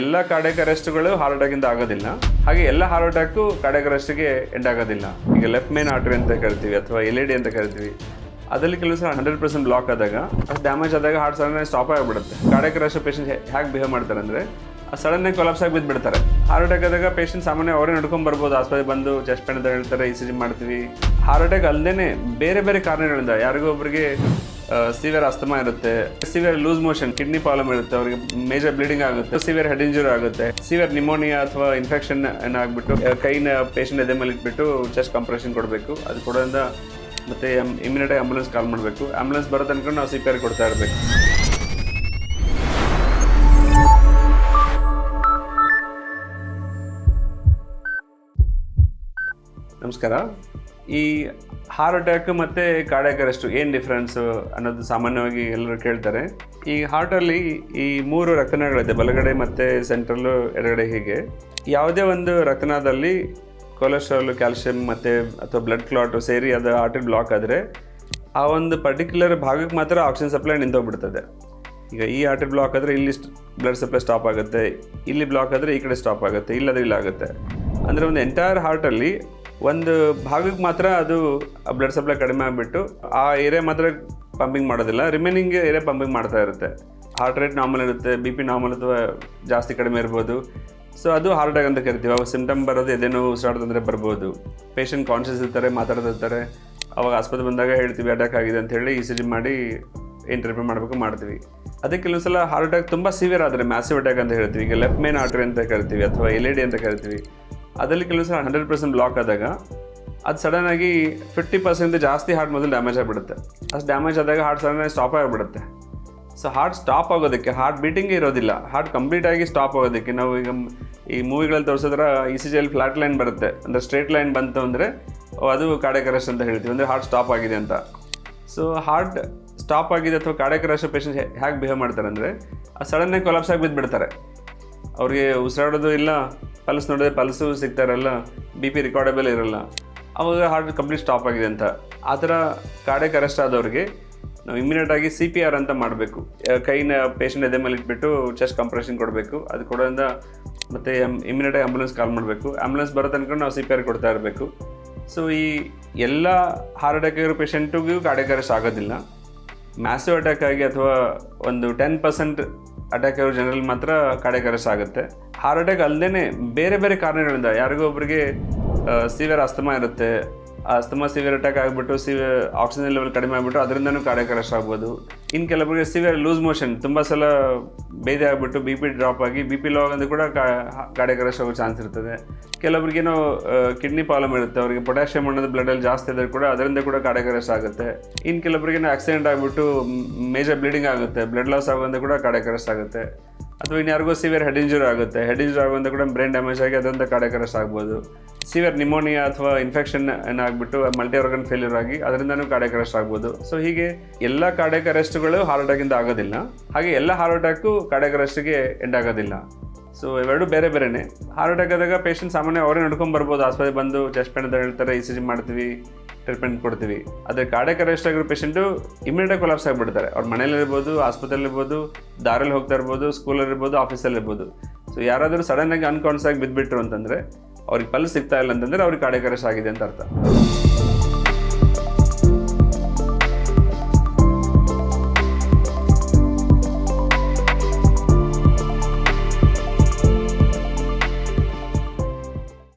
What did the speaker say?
ಎಲ್ಲ cardiac ಅರೆಸ್ಟ್ಗಳು heart ಅಟ್ಯಾಕಿಂದ ಆಗೋದಿಲ್ಲ. ಹಾಗೆ ಎಲ್ಲ ಹಾರ್ಟ್ ಅಟ್ಯಾಕು ಕಾರ್ಡಿಯಾಕ್ ಅರೆಸ್ಟ್ಗೆ ಎಂಡ್ ಆಗೋದಿಲ್ಲ. ಈಗ ಲೆಫ್ಟ್ ಮೇನ್ ಆರ್ಟರಿ ಅಂತ ಕರಿತೀವಿ ಅಥವಾ LAD ಅಂತ ಕರಿತೀವಿ. ಅದರಲ್ಲಿ ಕೆಲವು ಸಲ 100% ಬ್ಲಾಕ್ ಆದಾಗ, ಅದು ಡ್ಯಾಮೇಜ್ ಆದಾಗ ಹಾರ್ಟ್ ಸಡನ್ ಸ್ಟಾಪ್ ಆಗಿಬಿಡುತ್ತೆ. ಕಾರ್ಡಿಯಾಕ್ ಅರೆಸ್ಟ್ ಪೇಷಂಟ್ ಹೇಗೆ ಬಿಹೇವ್ ಮಾಡ್ತಾರೆ ಅಂದರೆ, ಸಡನ್ನಾಗಿ ಕೊಲಾಪ್ಸ್ ಆಗಿ ಬಿದ್ದುಬಿಡ್ತಾರೆ. ಹಾರ್ಟ್ ಅಟ್ಯಾಕ್ ಆದಾಗ ಪೇಷಂಟ್ ಸಾಮಾನ್ಯ ಅವರೇ ನಡ್ಕೊಂಡು ಬರ್ಬೋದು, ಆಸ್ಪತ್ರೆಗೆ ಬಂದು ಚೆಸ್ಟ್ ಪೇನ್ ಅಂತ ಹೇಳ್ತಾರೆ, ECG ಮಾಡ್ತೀವಿ. ಹಾರ್ಟ್ ಅಟ್ಯಾಕ್ ಅಲ್ಲದೇ ಬೇರೆ ಬೇರೆ ಕಾರಣಗಳಿಂದ ಯಾರಿಗೋ ಒಬ್ಬರಿಗೆ ಸಿವಿಯರ್ ಅಸ್ತಮಾ ಇರುತ್ತೆ, severe loose motion, kidney problem ಇರುತ್ತೆ, ಅವರಿಗೆ ಮೇಜರ್ ಬ್ಲೀಡಿಂಗ್ ಆಗುತ್ತೆ, ಸಿವಿಯರ್ ಹೆಡ್ ಇಂಜುರಿ ಆಗುತ್ತೆ, ಸಿವಿಯರ್ ನಿಮೋನಿಯಾ ಅಥವಾ ಇನ್ಫೆಕ್ಷನ್ ಏನಾಗ್ಬಿಟ್ಟು ಕೈನ ಪೇಷಂಟ್ ಎದೆ ಮೇಲೆ ಇಟ್ಬಿಟ್ಟು ಚೆಸ್ಟ್ ಕಂಪ್ರೆಷನ್ ಕೊಡಬೇಕು. ಅದು ಕೊಡೋದ್ರಿಂದ ಮತ್ತೆ ಇಮಿಡಿಯೇಟಾಗಿ ಆಂಬುಲೆನ್ಸ್ ಕಾಲ್ ಮಾಡಬೇಕು. ಆಂಬುಲೆನ್ಸ್ ಬರೋ ತನಕ ನಾವು CPR ಕೊಡ್ತಾ ಇರಬೇಕು. ನಮಸ್ಕಾರ. ಈ ಹಾರ್ಟ್ ಅಟ್ಯಾಕ್ ಮತ್ತು ಕಾರ್ಡಿಯಾಕ್ ಅರೆಸ್ಟು ಏನು ಡಿಫ್ರೆನ್ಸು ಅನ್ನೋದು ಸಾಮಾನ್ಯವಾಗಿ ಎಲ್ಲರೂ ಕೇಳ್ತಾರೆ. ಈ ಹಾರ್ಟಲ್ಲಿ ಈ 3 ರಕ್ತನಾಳಗಳಿದೆ, ಬಲಗಡೆ ಮತ್ತು ಸೆಂಟ್ರಲ್ಲು, ಎಡಗಡೆ. ಹೀಗೆ ಯಾವುದೇ ಒಂದು ರಕ್ತನಾಳದಲ್ಲಿ ಕೊಲೆಸ್ಟ್ರಾಲು, ಕ್ಯಾಲ್ಶಿಯಂ ಮತ್ತು ಅಥವಾ ಬ್ಲಡ್ ಕ್ಲಾಟು ಸೇರಿ ಅದು ಆರ್ಟರಿ ಬ್ಲಾಕ್ ಆದರೆ ಆ ಒಂದು ಪರ್ಟಿಕ್ಯುಲರ್ ಭಾಗಕ್ಕೆ ಮಾತ್ರ ಆಕ್ಸಿಜನ್ ಸಪ್ಲೈ ನಿಂತೋಗ್ಬಿಡ್ತದೆ. ಈಗ ಈ ಆರ್ಟರಿ ಬ್ಲಾಕ್ ಆದರೆ ಇಲ್ಲಿ ಬ್ಲಡ್ ಸಪ್ಲೈ ಸ್ಟಾಪ್ ಆಗುತ್ತೆ, ಇಲ್ಲಿ ಬ್ಲಾಕ್ ಆದರೆ ಈ ಕಡೆ ಸ್ಟಾಪ್ ಆಗುತ್ತೆ, ಇಲ್ಲದ್ರೆ ಇಲ್ಲಾಗುತ್ತೆ. ಅಂದರೆ ಒಂದು ಎಂಟೈರ್ ಹಾರ್ಟಲ್ಲಿ ಒಂದು ಭಾಗಕ್ಕೆ ಮಾತ್ರ ಅದು ಬ್ಲಡ್ ಸಪ್ಲೈ ಕಡಿಮೆ ಆಗಿಬಿಟ್ಟು ಆ ಏರಿಯಾ ಮಾತ್ರ ಪಂಪಿಂಗ್ ಮಾಡೋದಿಲ್ಲ, ರಿಮೈನಿಂಗ್ ಏರಿಯಾ ಪಂಪಿಂಗ್ ಮಾಡ್ತಾ ಇರುತ್ತೆ. ಹಾರ್ಟ್ ರೇಟ್ ನಾರ್ಮಲ್ ಇರುತ್ತೆ, BP ನಾರ್ಮಲ್ ಅಥವಾ ಜಾಸ್ತಿ ಕಡಿಮೆ ಇರ್ಬೋದು. ಸೊ ಅದು ಹಾರ್ಟ್ ಅಟ್ಯಾಕ್ ಅಂತ ಕರಿತೀವಿ. ಅವಾಗ ಸಿಮ್ಟಮ್ ಬರೋದು ಎದೇನೋ ಉಸಿರಾಟ ತೊಂದರೆ ಬರ್ಬೋದು. ಪೇಷಂಟ್ ಕಾನ್ಷಿಯಸ್ ಇರ್ತಾರೆ, ಮಾತಾಡ್ತಿರ್ತಾರೆ. ಅವಾಗ ಆಸ್ಪತ್ರೆ ಬಂದಾಗ ಹೇಳ್ತೀವಿ ಅಟ್ಯಾಕ್ ಆಗಿದೆ ಅಂತ ಹೇಳಿ ECG ಮಾಡಿ ಏನು ಟ್ರೀಟ್ಮೆಂಟ್ ಮಾಡಬೇಕು ಮಾಡ್ತೀವಿ. ಅದಕ್ಕೆ ಕೆಲವು ಸಲ ಹಾರ್ಟ್ ಅಟ್ಯಾಕ್ ತುಂಬ ಸಿವಿಯರ್ ಆದರೆ ಮ್ಯಾಸಿವ್ ಅಟ್ಯಾಕ್ ಅಂತ ಹೇಳ್ತೀವಿ. ಈಗ ಲೆಫ್ಟ್ ಮೇನ್ ಆರ್ಟರಿ ಅಂತ ಕರಿತೀವಿ ಅಥವಾ LAD ಅಂತ ಕರಿತೀವಿ. ಅದರಲ್ಲಿ ಕೆಲವು ಸಲ 100% ಬ್ಲಾಕ್ ಆದಾಗ, ಅದು ಸಡನ್ನಾಗಿ 50% ಜಾಸ್ತಿ ಹಾರ್ಟ್ ಮೊದಲು ಡ್ಯಾಮೇಜ್ ಆಗಿಬಿಡುತ್ತೆ. ಅಷ್ಟು ಡ್ಯಾಮೇಜ್ ಆದಾಗ ಹಾರ್ಟ್ ಸಡನ್ನಾಗಿ ಸ್ಟಾಪ್ ಆಗಿಬಿಡುತ್ತೆ. ಸೊ ಹಾರ್ಟ್ ಸ್ಟಾಪ್ ಆಗೋದಕ್ಕೆ ಹಾರ್ಟ್ ಬೀಟಿಂಗೇ ಇರೋದಿಲ್ಲ. ಹಾರ್ಟ್ ಕಂಪ್ಲೀಟಾಗಿ ಸ್ಟಾಪ್ ಆಗೋದಕ್ಕೆ ನಾವು ಈಗ ಈ ಮೂವಿಗಳಲ್ಲಿ ತೋರಿಸಿದ್ರೆ ECGಯಲ್ಲಿ ಫ್ಲಾಟ್ ಲೈನ್ ಬರುತ್ತೆ, ಅಂದರೆ ಸ್ಟ್ರೇಟ್ ಲೈನ್ ಬಂತು ಅಂದರೆ ಅದು ಕಾರ್ಡಿಯಾಕ್ ಅರೆಸ್ಟ್ ಅಂತ ಹೇಳ್ತೀವಿ, ಅಂದರೆ ಹಾರ್ಟ್ ಸ್ಟಾಪ್ ಆಗಿದೆ ಅಂತ. ಸೊ ಹಾರ್ಟ್ ಸ್ಟಾಪ್ ಆಗಿದೆ ಅಥವಾ ಕಾರ್ಡಿಯಾಕ್ ಅರೆಸ್ಟ್ ಪೇಷಂಟ್ ಹೇಗೆ ಬಿಹೇವ್ ಮಾಡ್ತಾರೆ ಅಂದರೆ, ಸಡನ್ನಾಗಿ ಕೊಲಾಪ್ಸ್ ಆಗಿ ಬಿದ್ದುಬಿಡ್ತಾರೆ. ಅವ್ರಿಗೆ ಉಸಿರಾಡೋದು ಇಲ್ಲ, ಪಲ್ಸ್ ನೋಡಿದ್ರೆ ಪಲ್ಸು ಸಿಗ್ತಾ ಇರಲ್ಲ, BP ರೆಕಾರ್ಡಬಲ್ ಇರಲ್ಲ, ಅವಾಗ ಹಾರ್ಟ್ ಕಂಪ್ಲೀಟ್ ಸ್ಟಾಪ್ ಆಗಿದೆ ಅಂತ. ಆ ಥರ ಕಾರ್ಡಿಯಾಕ್ ಅರೆಸ್ಟ್ ಆದವ್ರಿಗೆ ನಾವು ಇಮಿಡಿಯೇಟಾಗಿ CPR ಅಂತ ಮಾಡಬೇಕು. ಕೈನ ಪೇಷಂಟ್ ಎದೆ ಮೇಲೆ ಇಟ್ಬಿಟ್ಟು ಚೆಸ್ಟ್ ಕಂಪ್ರೆಷನ್ ಕೊಡಬೇಕು. ಅದು ಕೊಡೋದ್ರಿಂದ ಮತ್ತು ಇಮಿಡಿಯೇಟಾಗಿ ಆಂಬುಲೆನ್ಸ್ ಕಾಲ್ ಮಾಡಬೇಕು. ಆಂಬುಲೆನ್ಸ್ ಬರೋ ತನಕ ನಾವು CPR ಕೊಡ್ತಾ ಇರಬೇಕು. ಸೊ ಈ ಎಲ್ಲ ಹಾರ್ಟ್ ಅಟ್ಯಾಕ್ ಇರೋ ಪೇಷಂಟಿಗೂ ಕಾರ್ಡಿಯಾಕ್ ಅರೆಸ್ಟ್ ಆಗೋದಿಲ್ಲ. ಮ್ಯಾಸಿವ್ ಅಟ್ಯಾಕ್ ಆಗಿ ಅಥವಾ ಒಂದು 10% ಅಟ್ಯಾಕ್ ಇರೋ ಜನರಲ್ಲಿ ಮಾತ್ರ ಕಾರ್ಡಿಯಾಕ್ ಅರೆಸ್ಟ್ ಆಗುತ್ತೆ. ಹಾರ್ಟ್ ಅಟ್ಯಾಕ್ ಅಲ್ಲದೇ ಬೇರೆ ಬೇರೆ ಕಾರಣಗಳಿಂದ ಯಾರಿಗೋ ಒಬ್ಬರಿಗೆ ಸಿವಿಯರ್ ಅಸ್ತಮಾ ಇರುತ್ತೆ, ಅಸ್ತಮಾ ಸಿವಿಯರ್ ಅಟ್ಯಾಕ್ ಆಗಿಬಿಟ್ಟು ಆಕ್ಸಿಜನ್ ಲೆವೆಲ್ ಕಡಿಮೆ ಆಗಿಬಿಟ್ಟು ಅದರಿಂದನೂ ಕಾರ್ಡಿಯಾಕ್ ಅರೆಸ್ಟ್ ಆಗ್ಬೋದು. ಇನ್ನು ಕೆಲವರಿಗೆ ಸಿವಿಯರ್ ಲೂಸ್ ಮೋಷನ್, ತುಂಬ ಸಲ ಬೇದಿ ಆಗಿಬಿಟ್ಟು BP ಡ್ರಾಪ್ ಆಗಿ BP ಲೋ ಆಗೋದು ಕೂಡ ಕಾರ್ಡಿಯಾಕ್ ಅರೆಸ್ಟ್ ಆಗೋ ಚಾನ್ಸ್ ಇರ್ತದೆ. ಕೆಲವರಿಗೇನೋ ಕಿಡ್ನಿ ಪ್ರಾಬ್ಲಮ್ ಇರುತ್ತೆ, ಅವರಿಗೆ ಪೊಟ್ಯಾಷಿಯಮ್ ಅನ್ನೋದು ಬ್ಲಡಲ್ಲಿ ಜಾಸ್ತಿ ಇದ್ದರೆ ಕೂಡ ಅದರಿಂದ ಕೂಡ ಕಾರ್ಡಿಯಾಕ್ ಅರೆಸ್ಟ್ ಆಗುತ್ತೆ. ಇನ್ನು ಕೆಲವರಿಗೇನೋ ಆಕ್ಸಿಡೆಂಟ್ ಆಗಿಬಿಟ್ಟು ಮೇಜರ್ ಬ್ಲೀಡಿಂಗ್ ಆಗುತ್ತೆ, ಬ್ಲಡ್ ಲಾಸ್ ಆಗೋದು ಕೂಡ ಕಾರ್ಡಿಯಾಕ್ ಅರೆಸ್ಟ್ ಆಗುತ್ತೆ. ಅಥವಾ ಇನ್ನು ಯಾರಿಗೋ ಸಿವಿಯರ್ ಹೆಡ್ ಇಂಜುರಿ ಆಗುತ್ತೆ, ಹೆಡ್ ಇಂಜುರಿ ಆಗೋದು ಕೂಡ ಬ್ರೈನ್ ಡ್ಯಾಮೇಜ್ ಆಗಿ ಅದರಿಂದ ಕಾರ್ಡಿಯಾಕ್ ಅರೆಸ್ಟ್ ಆಗ್ಬೋದು. ಸಿವಿಯರ್ ನಿಮೋನಿಯಾ ಅಥವಾ ಇನ್ಫೆಕ್ಷನ್ ಏನಾಗ್ಬಿಟ್ಟು ಮಲ್ಟಿ ಆರ್ಗನ್ ಫೇಲ್ಯೂರ್ ಆಗಿ ಅದರಿಂದನೂ ಕಾರ್ಡಿಯಾಕ್ ಅರೆಸ್ಟ್ ಆಗ್ಬೋದು. ಸೊ ಹೀಗೆ ಎಲ್ಲ ಕಾರ್ಡಿಯಾಕ್ ಅರೆಸ್ಟ್ಗಳು ಹಾರ್ಟ್ ಅಟ್ಯಾಕಿಂದ ಆಗೋದಿಲ್ಲ. ಹಾಗೆ ಎಲ್ಲ ಹಾರ್ಟ್ ಅಟ್ಯಾಕು ಕಾರ್ಡಿಯಾಕ್ ಅರೆಸ್ಟ್ಗೆ ಎಂಡ್ ಆಗೋದಿಲ್ಲ. ಸೊ ಇವೆರಡು ಬೇರೆ ಬೇರೆನೇ. ಹಾರ್ಟ್ ಅಟ್ಯಾಕ್ ಆದಾಗ ಪೇಷಂಟ್ ಸಾಮಾನ್ಯ ಅವರೇ ನಡ್ಕೊಂಡು ಬರ್ಬೋದು, ಆಸ್ಪತ್ರೆಗೆ ಬಂದು ಚೆಸ್ಟ್ ಪೇನ್ ಅಂತ ಹೇಳ್ತಾರೆ, ECG ಮಾಡ್ತೀವಿ, ಟ್ರೀಟ್ಮೆಂಟ್ ಕೊಡ್ತೀವಿ. ಆದರೆ ಕಾರ್ಡಿಯಾಕ್ ಅರೆಸ್ಟ್ ಆಗಿರೋ ಪೇಷಂಟು ಇಮಿಡಿಯೇಟಾಗಿ ಕೊಲಾಪ್ಸ್ ಆಗಿಬಿಡ್ತಾರೆ. ಅವ್ರ ಮನೇಲಿರ್ಬೋದು, ಆಸ್ಪತ್ರೆಯಲ್ಲಿರ್ಬೋದು, ದಾರಲ್ಲಿ ಹೋಗ್ತಾ ಇರ್ಬೋದು, ಸ್ಕೂಲಲ್ಲಿರ್ಬೋದು, ಆಫೀಸಲ್ಲಿರ್ಬೋದು. ಸೊ ಯಾರಾದರೂ ಸಡನ್ನಾಗಿ ಅನ್ಕಾನ್ಷಿಯಸ್ ಆಗಿ ಬಿದ್ದುಬಿಟ್ರು ಅಂತಂದರೆ, ಅವ್ರಿಗೆ ಪಲ್ಸ್ ಸಿಗ್ತಾ ಇಲ್ಲ ಅಂತಂದರೆ ಅವ್ರಿಗೆ ಕಾರ್ಡಿಯಾಕ್ ಅರೆಸ್ಟ್ ಆಗಿದೆ ಅಂತ ಅರ್ಥ.